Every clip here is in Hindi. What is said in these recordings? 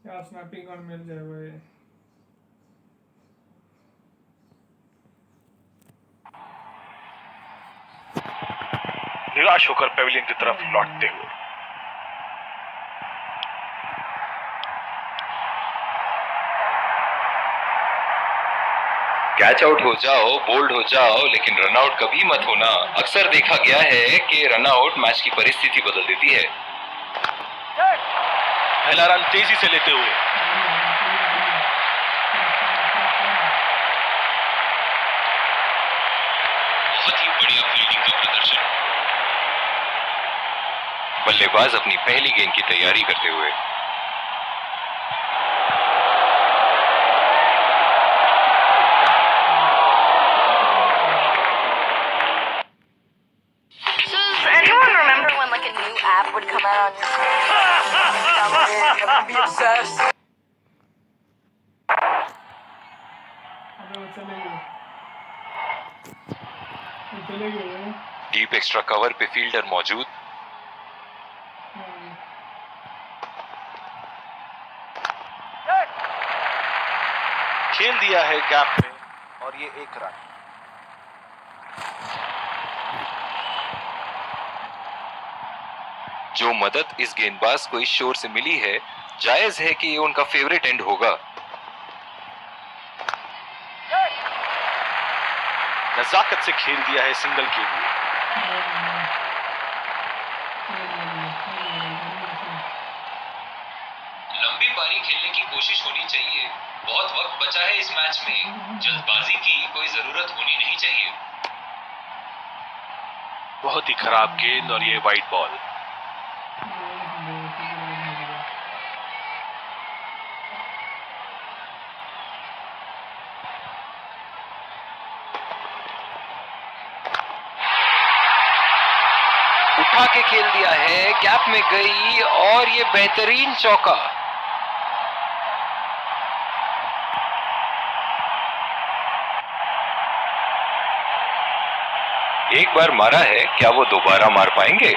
यार स्नैपिंग गन मिल जाए भाई। निराश होकर पेविलियन की तरफ लौटते हुए कैच आउट हो जाओ, बोल्ड हो जाओ, लेकिन रन आउट कभी मत होना। अक्सर देखा गया है कि रन आउट मैच की परिस्थिति बदल देती है। पहला रन तेजी से लेते हुए बहुत ही बढ़िया फील्डिंग का प्रदर्शन। बल्लेबाज अपनी पहली गेंद की तैयारी करते हुए Like a new app would come out on your phone, download it, and be obsessed. चले गए। डीप एक्स्ट्रा कवर पे फील्डर मौजूद। खेल दिया है गैप में और ये एक रन। जो मदद इस गेंदबाज को इस शोर से मिली है, जायज है कि ये उनका फेवरेट एंड होगा। नजाकत से खेल दिया है सिंगल के लिए। लंबी पारी खेलने की कोशिश होनी चाहिए। बहुत वक्त बचा है इस मैच में, जल्दबाजी की कोई जरूरत होनी नहीं चाहिए। बहुत ही खराब गेंद और ये वाइड बॉल। उठा के खेल दिया है, गैप में गई और ये बेहतरीन चौका। एक बार मारा है, क्या वो दोबारा मार पाएंगे?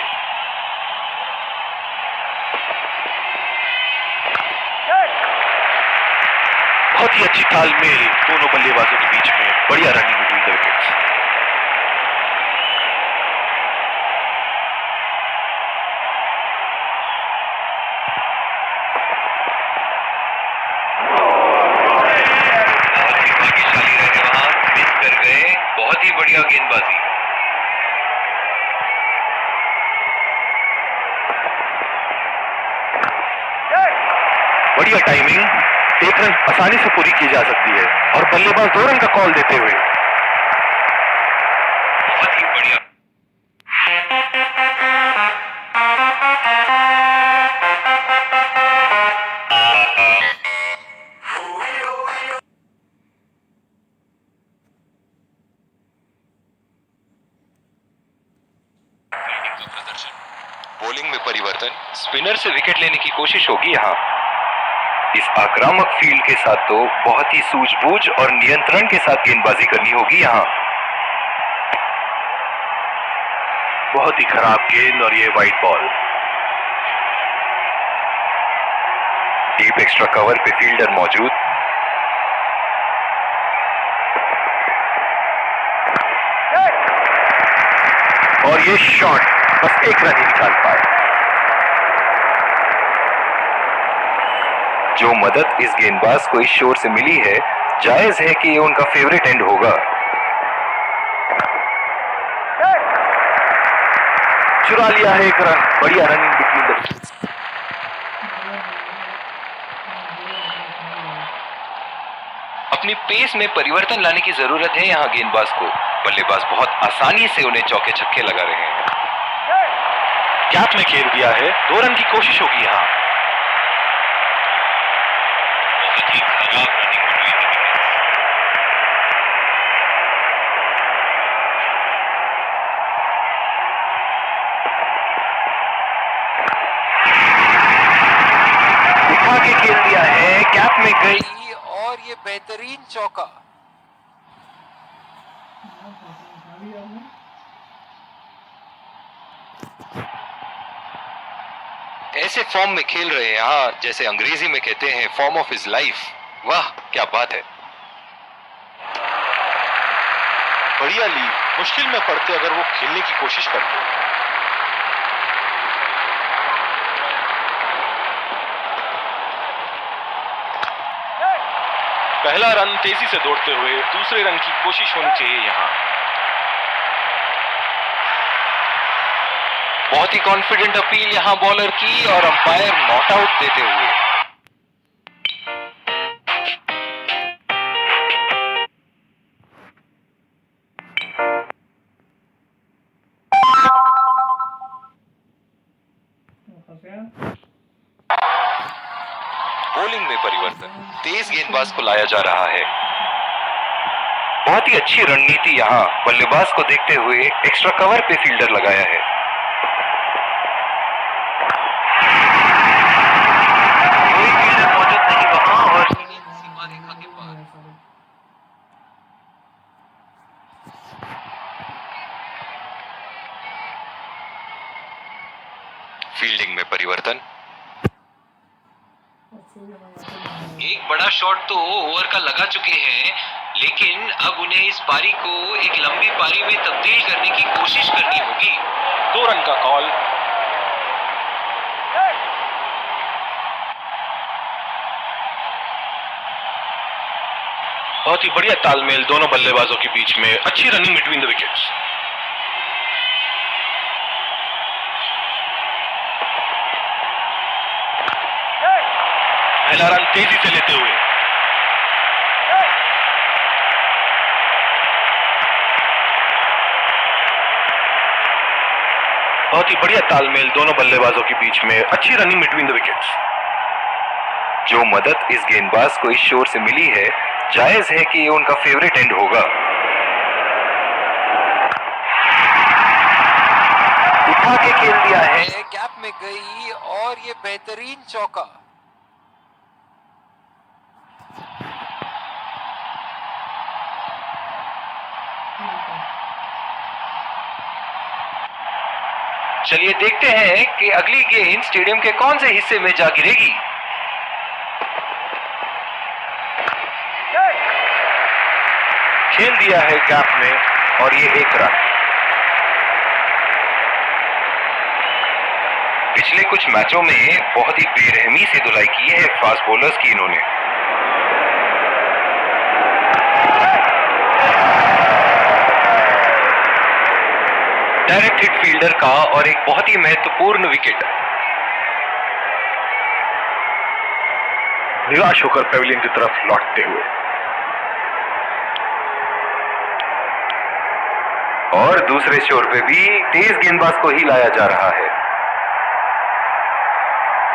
बहुत ही अच्छी तालमेल दोनों बल्लेबाजों के बीच में। बढ़िया रनिंग बिटवीन द विकेट्स। भाग्यशाली रहे वहां, मिस कर गए। बहुत ही बढ़िया गेंदबाजी। बढ़िया टाइमिंग। एक रन आसानी से पूरी की जा सकती है और बल्लेबाज 2 रन का कॉल देते हुए बहुत ही बढ़िया। बॉलिंग में परिवर्तन, स्पिनर से विकेट लेने की कोशिश होगी यहां। इस आक्रामक फील्ड के साथ तो बहुत ही सूझबूझ और नियंत्रण के साथ गेंदबाजी करनी होगी यहां। बहुत ही खराब गेंद और ये wide ball. Deep extra cover पे फील्डर मौजूद। और ये शॉट बस एक रन ही निकाल पाए। जो मदद इस गेंदबाज को इस शोर से मिली है, जायज है कि ये उनका फेवरेट एंड होगा। चुरा लिया है एक रन। बढ़िया रनिंग बिटवीन द विकेट्स। अपनी पेस में परिवर्तन लाने की जरूरत है यहां गेंदबाज को। बल्लेबाज बहुत आसानी से उन्हें चौके छक्के लगा रहे हैं। गैप में खेल दिया है। 2 रन की कोशिश होगी यहां। बहुत ही खराब रनिंग बिटवीन द विकेट्स। उठा के खेल दिया है, गैप में गई और ये बेहतरीन चौका। ऐसे फॉर्म में खेल रहे हैं यहाँ, जैसे अंग्रेजी में कहते हैं फॉर्म ऑफ हिज लाइफ। वाह क्या बात है। बढ़िया ली, मुश्किल में पड़ते अगर वो खेलने की कोशिश करते। पहला रन तेजी से दौड़ते हुए दूसरे रन की कोशिश होनी चाहिए यहाँ। बहुत ही कॉन्फिडेंट अपील यहाँ बॉलर की और अंपायर नॉट आउट देते हुए। फंस गया। बॉलिंग में परिवर्तन, तेज गेंदबाज को लाया जा रहा है। बहुत ही अच्छी रणनीति यहाँ, बल्लेबाज को देखते हुए एक्स्ट्रा कवर पे फील्डर लगाया है। कोई फील्डर मौजूद नहीं वहां और सीमा रेखा के पार। फील्डिंग में परिवर्तन, एक बड़ा शॉट तो ओवर का लगा चुके हैं, लेकिन अब उन्हें इस पारी को एक लंबी पारी में तब्दील करने की कोशिश करनी होगी। 2 रन का कॉल। बहुत ही बढ़िया तालमेल दोनों बल्लेबाजों के बीच में, अच्छी रनिंग बिटवीन द विकेट्स। पहला रन तेजी से लेते हुए। बहुत ही बढ़िया तालमेल दोनों बल्लेबाजों के बीच में, अच्छी रनिंग बिटवीन द विकेट्स। जो मदद इस गेंदबाज को इस शोर से मिली है, जायज है कि ये उनका फेवरेट एंड होगा। उठा के खेल दिया है, गैप में गई और ये बेहतरीन चौका। चलिए देखते हैं कि अगली गेंद स्टेडियम के कौन से हिस्से में जा गिरेगी। खेल दिया है गैप में और ये 1 रन। पिछले कुछ मैचों में बहुत ही बेरहमी से धुलाई की है फास्ट बॉलर्स की इन्होंने। डायरेक्ट हिट फील्डर का और एक बहुत ही महत्वपूर्ण विकेट। निराश होकर पेविलियन की तरफ लौटते हुए। और दूसरे छोर पे भी तेज गेंदबाज को ही लाया जा रहा है।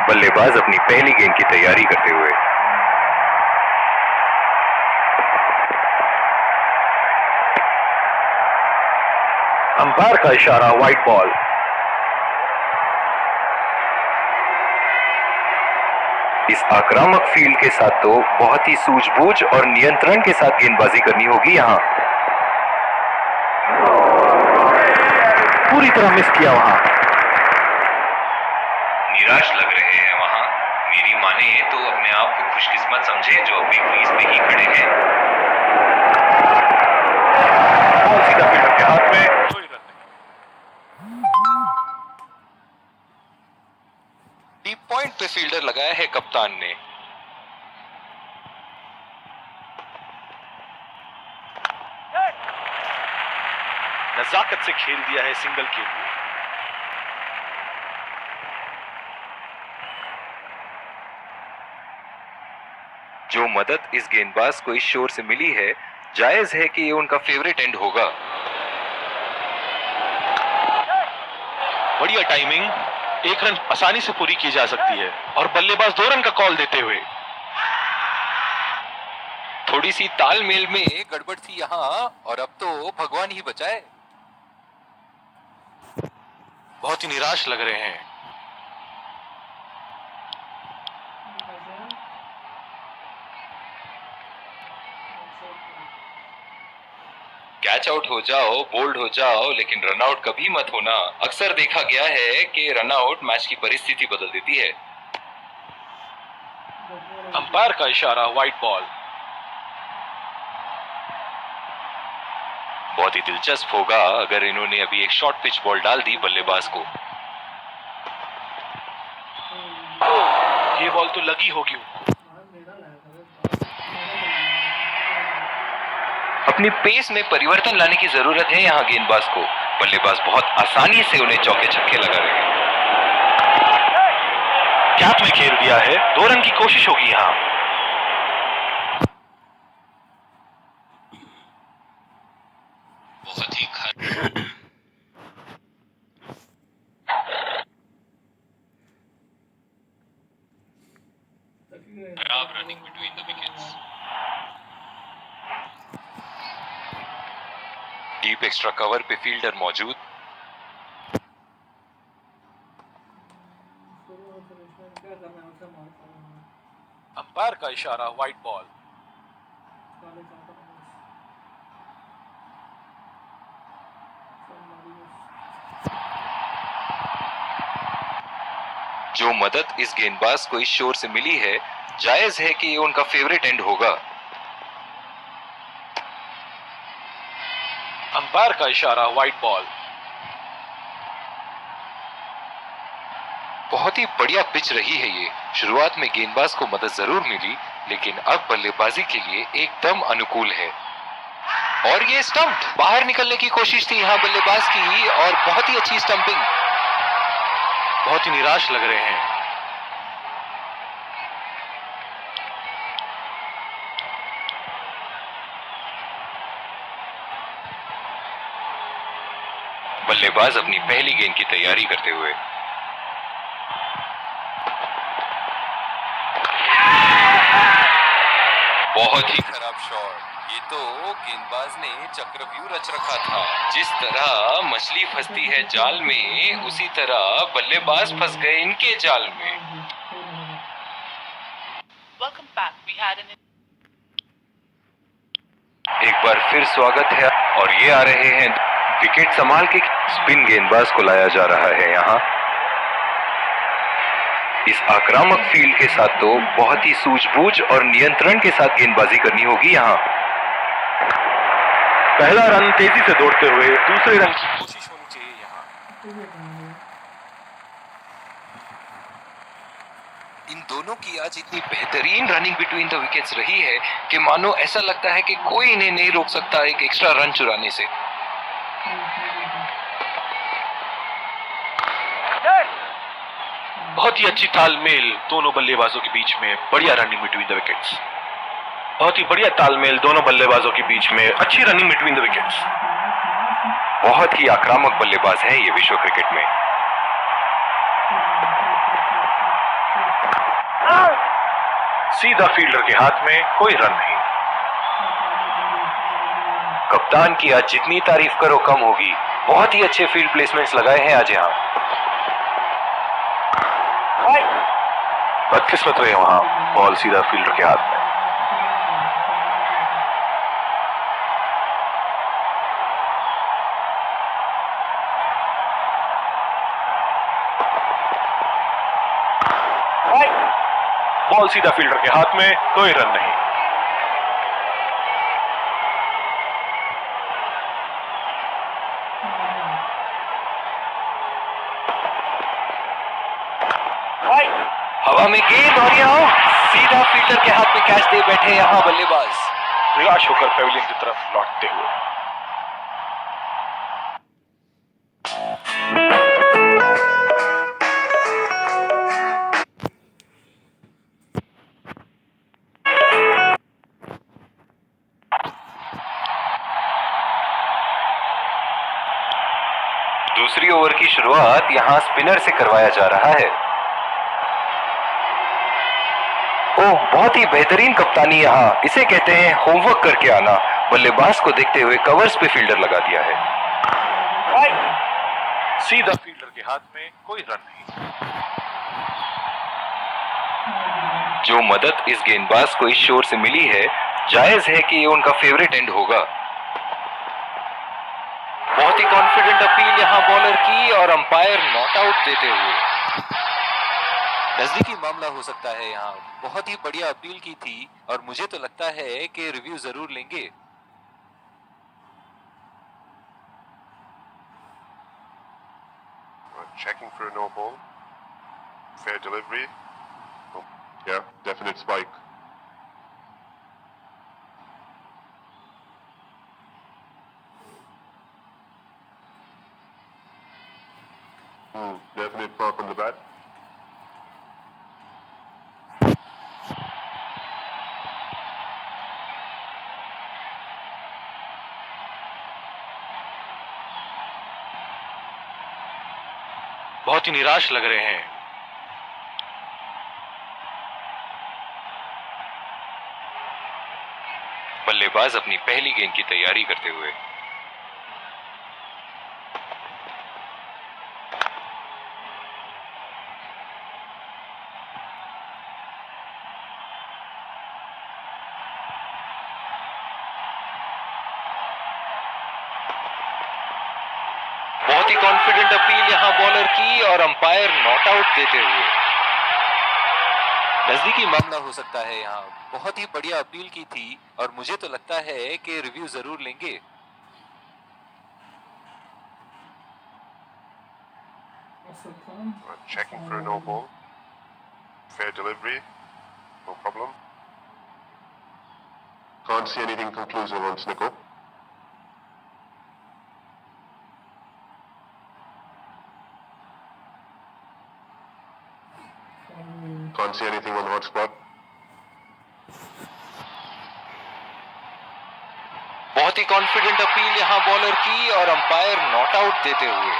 बल्लेबाज अपनी पहली गेंद की तैयारी करते हुए। अंपायर का इशारा, वाइड बॉल। इस आक्रामक फील्ड के साथ तो बहुत ही सूझबूझ और नियंत्रण के साथ गेंदबाजी करनी होगी यहां। पूरी तरह मिस किया वहां। निराश लग रहे हैं वहां। मेरी माने तो अपने आप को खुशकिस्मत समझे जो अपनी क्रीज पे ही खड़े हैं। बॉल सीधा फील्डर के हाथ में। डीप पॉइंट पे फील्डर लगाया है कप्तान ने। नजाकत से खेल दिया है सिंगल के लिए। जो मदद इस गेंदबाज को इस शोर से मिली है, जायज है कि ये उनका फेवरेट एंड होगा। बढ़िया टाइमिंग, 1 रन आसानी से पूरी की जा सकती है और बल्लेबाज 2 रन का कॉल देते हुए। थोड़ी सी तालमेल में गड़बड़ थी यहाँ और अब तो भगवान ही बचाए। बहुत ही निराश लग रहे हैं। कैच आउट हो जाओ, बोल्ड हो जाओ, लेकिन रन आउट कभी मत होना। अक्सर देखा गया है कि रन आउट मैच की परिस्थिति बदल देती है। अंपायर का इशारा, व्हाइट बॉल। बहुत ही दिलचस्प होगा अगर इन्होंने अभी एक शॉर्ट पिच बॉल डाल दी बल्लेबाज को। ये बॉल तो लगी होगी। अपनी पेस में परिवर्तन लाने की जरूरत है यहाँ गेंदबाज को। बल्लेबाज बहुत आसानी से उन्हें चौके छक्के लगा रहे हैं। गैप में खेल दिया है, 2 रन की कोशिश होगी यहाँ। बहुत ही खराब running between the wickets. Deep extra cover पे फील्डर मौजूद। अंपायर का इशारा, व्हाइट बॉल। जो मदद इस गेंदबाज को इस शोर से मिली है, जायज है कि ये उनका फेवरेट एंड होगा। अंपायर का इशारा, व्हाइट बॉल। बहुत ही बढ़िया पिच रही है ये। शुरुआत में गेंदबाज को मदद जरूर मिली, लेकिन अब बल्लेबाजी के लिए एकदम अनुकूल है। और ये स्टंप, बाहर निकलने की कोशिश थी यहाँ बल्लेबाज की, और बहुत ही अच्छी स्टंपिंग। बहुत ही निराश लग रहे हैं। बल्लेबाज अपनी पहली गेंद की तैयारी करते हुए। बहुत ही खराब शॉट। ये तो गेंदबाज ने चक्रव्यूह रच रखा था। जिस तरह मछली फंसती है जाल में, उसी तरह बल्लेबाज फंस गए इनके जाल में। Welcome back. We had an एक बार फिर स्वागत है, और ये आ रहे हैं विकेट संभाल के। स्पिन गेंदबाज को लाया जा रहा है यहाँ। इस आक्रामक फील्ड के साथ तो बहुत ही सूझबूझ और नियंत्रण के साथ गेंदबाजी करनी होगी यहाँ। पहला रन तेजी से दौड़ते हुए दूसरे रन की कोशिश होनी चाहिए यहाँ। इन दोनों की आज इतनी बेहतरीन रनिंग बिटवीन द विकेट्स रही है कि मानो ऐसा लगता है कि कोई इन्हें नहीं रोक सकता एक एक्स्ट्रा रन चुराने से। बहुत ही अच्छी तालमेल दोनों बल्लेबाजों के बीच में। बढ़िया रनिंग बिटवीन द विकेट्स। बहुत ही बढ़िया तालमेल दोनों बल्लेबाजों के बीच में। अच्छी रनिंग बिटवीन द विकेट्स। बहुत ही आक्रामक बल्लेबाज हैं ये विश्व क्रिकेट में। सीधा फील्डर के हाथ में, कोई रन नहीं। कप्तान की आज जितनी तारीफ करो कम होगी। बहुत ही अच्छे फील्ड प्लेसमेंट्स लगाए हैं आज यहाँ। बदकिस्मत रहे वहां, बॉल सीधा फील्डर के हाथ में। बॉल सीधा फील्डर के हाथ में, कोई रन नहीं। हवा में गेंद, और यहाँ सीधा फील्डर के हाथ में कैच दे बैठे यहाँ बल्लेबाज। निराश होकर पेविलियन की तरफ लौटते हुए। दूसरी ओवर की शुरुआत यहाँ स्पिनर से करवाया जा रहा है। ओह, बहुत ही बेहतरीन कप्तानी यहाँ। इसे कहते हैं होमवर्क करके आना। बल्लेबाज को देखते हुए कवर्स पे फील्डर लगा दिया है। सीधा फील्डर के हाथ में, कोई रन नहीं। जो मदद इस गेंदबाज को इस शोर से मिली है, जायज है कि ये उनका फेवरेट एंड होगा। बहुत ही कॉन्फिडेंट अपील यहां बॉलर की और अंपायर नॉट आउट देते हुए। नजदीकी मामला हो सकता है यहाँ। बहुत ही बढ़िया अपील की थी और मुझे तो लगता है कि रिव्यू जरूर लेंगे। Checking for a no ball. Fair delivery. Oh, yeah, definite spike. Definite mark on the bat. बहुत ही निराश लग रहे हैं। बल्लेबाज अपनी पहली गेंद की तैयारी करते हुए। बहुत ही कॉन्फिडेंट अपील यहां बॉलर की और अंपायर नॉट आउट देते हुए। नजदीकी मामला हो सकता है यहाँ। बहुत ही बढ़िया अपील की थी और मुझे तो लगता है कि रिव्यू जरूर लेंगे। Checking for a no ball. Fair delivery. No problem. Can't see anything conclusive on Snicko. Can't see anything on hotspot. बहुत ही कॉन्फिडेंट अपील यहां बॉलर की और अंपायर नॉट आउट देते हुए।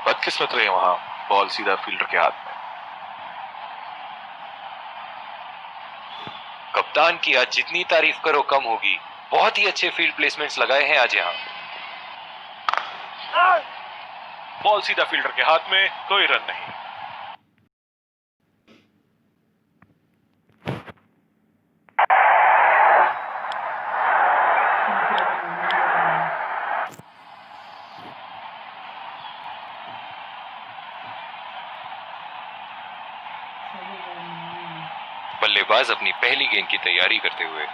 बदकिस्मत रहे वहां, बॉल सीधा फील्डर के हाथ में। कप्तान की आज जितनी तारीफ करो कम होगी। बहुत ही अच्छे फील्ड प्लेसमेंट्स लगाए हैं आज यहाँ। बॉल सीधा फील्डर के हाथ में, कोई रन नहीं। बल्लेबाज अपनी पहली गेंद की तैयारी करते हुए।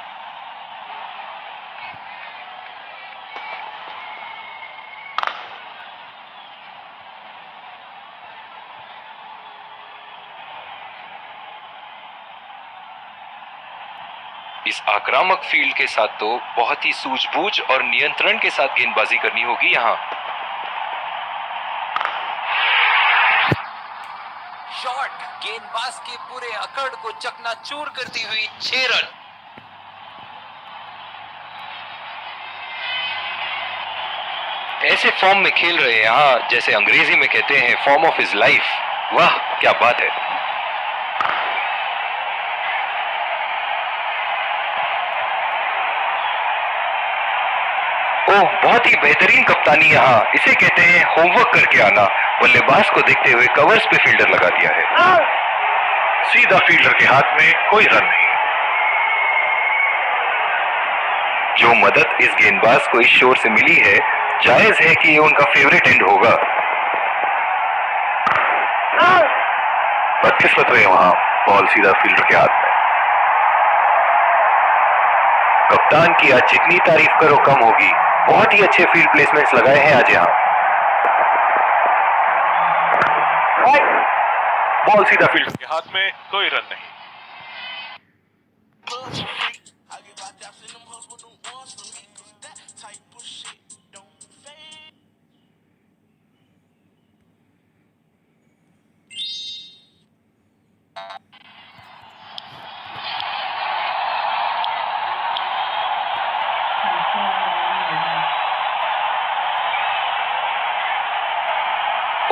इस आक्रामक फील्ड के साथ तो बहुत ही सूझबूझ और नियंत्रण के साथ गेंदबाजी करनी होगी यहां। शॉट गेंदबाज के पूरे अकड़ को चकनाचूर करती हुई 6 रन। ऐसे फॉर्म में खेल रहे हैं यहाँ, जैसे अंग्रेजी में कहते हैं फॉर्म ऑफ हिज लाइफ। वाह क्या बात है। ओह बहुत ही बेहतरीन कप्तानी यहाँ, इसे कहते हैं होमवर्क करके आना। बल्लेबाज को देखते हुए कवर्स पे फील्डर लगा दिया है। सीधा फील्डर के हाथ में, कोई रन नहीं। जो मदद इस गेंदबाज को इस शोर से मिली है, जायज है कि ये उनका फेवरेट एंड होगा। बदकिस्मत रहे वहां, बॉल सीधा फील्डर के हाथ में। कप्तान की आज जितनी तारीफ करो कम होगी। बहुत ही अच्छे फील्ड प्लेसमेंट्स लगाए हैं आज यहाँ। बॉल सीधा फील्डर के हाथ में, कोई रन नहीं।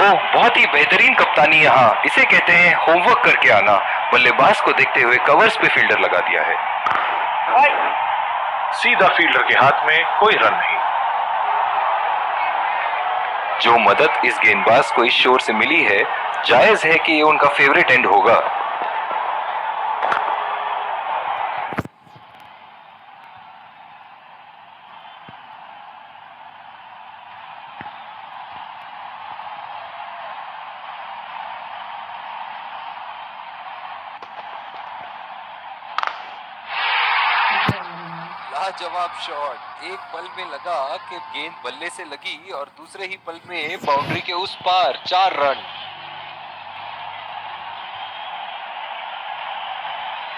ओह बहुत ही बेहतरीन कप्तानी यहाँ, इसे कहते हैं होमवर्क करके आना। बल्लेबाज को देखते हुए कवर्स पे फील्डर लगा दिया है। सीधा फील्डर के हाथ में, कोई रन नहीं। जो मदद इस गेंदबाज को इस शोर से मिली है, जायज है कि ये उनका फेवरेट एंड होगा। लाजवाब शॉट। एक पल में लगा कि गेंद बल्ले से लगी और दूसरे ही पल में बाउंड्री के उस पार 4 रन।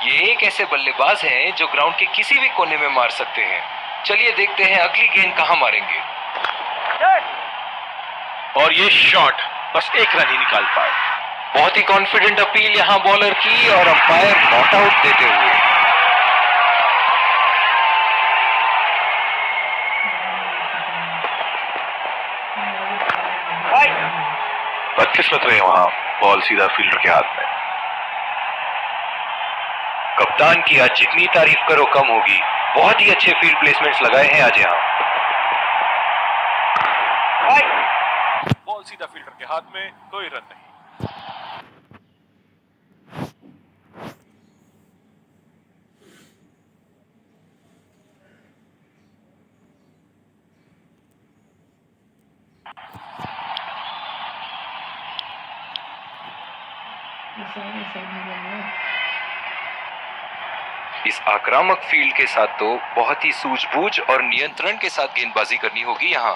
ये एक ऐसे बल्लेबाज हैं जो ग्राउंड के किसी भी कोने में मार सकते हैं। चलिए देखते हैं अगली गेंद कहां मारेंगे। और ये शॉट बस एक रन ही निकाल पाए। बहुत ही कॉन्फिडेंट अपील यहां बॉलर की और अंपायर नॉट आउट देते हुए। बदकिस्मत रहे वहां, बॉल सीधा फील्डर के हाथ में। कप्तान की आज जितनी तारीफ करो कम होगी। बहुत ही अच्छे फील्ड प्लेसमेंट्स लगाए हैं आज यहां। बॉल सीधा फील्डर के हाथ में, कोई रन नहीं। इस आक्रामक फील्ड के साथ तो बहुत ही सूझबूझ और नियंत्रण के साथ गेंदबाजी करनी होगी यहां।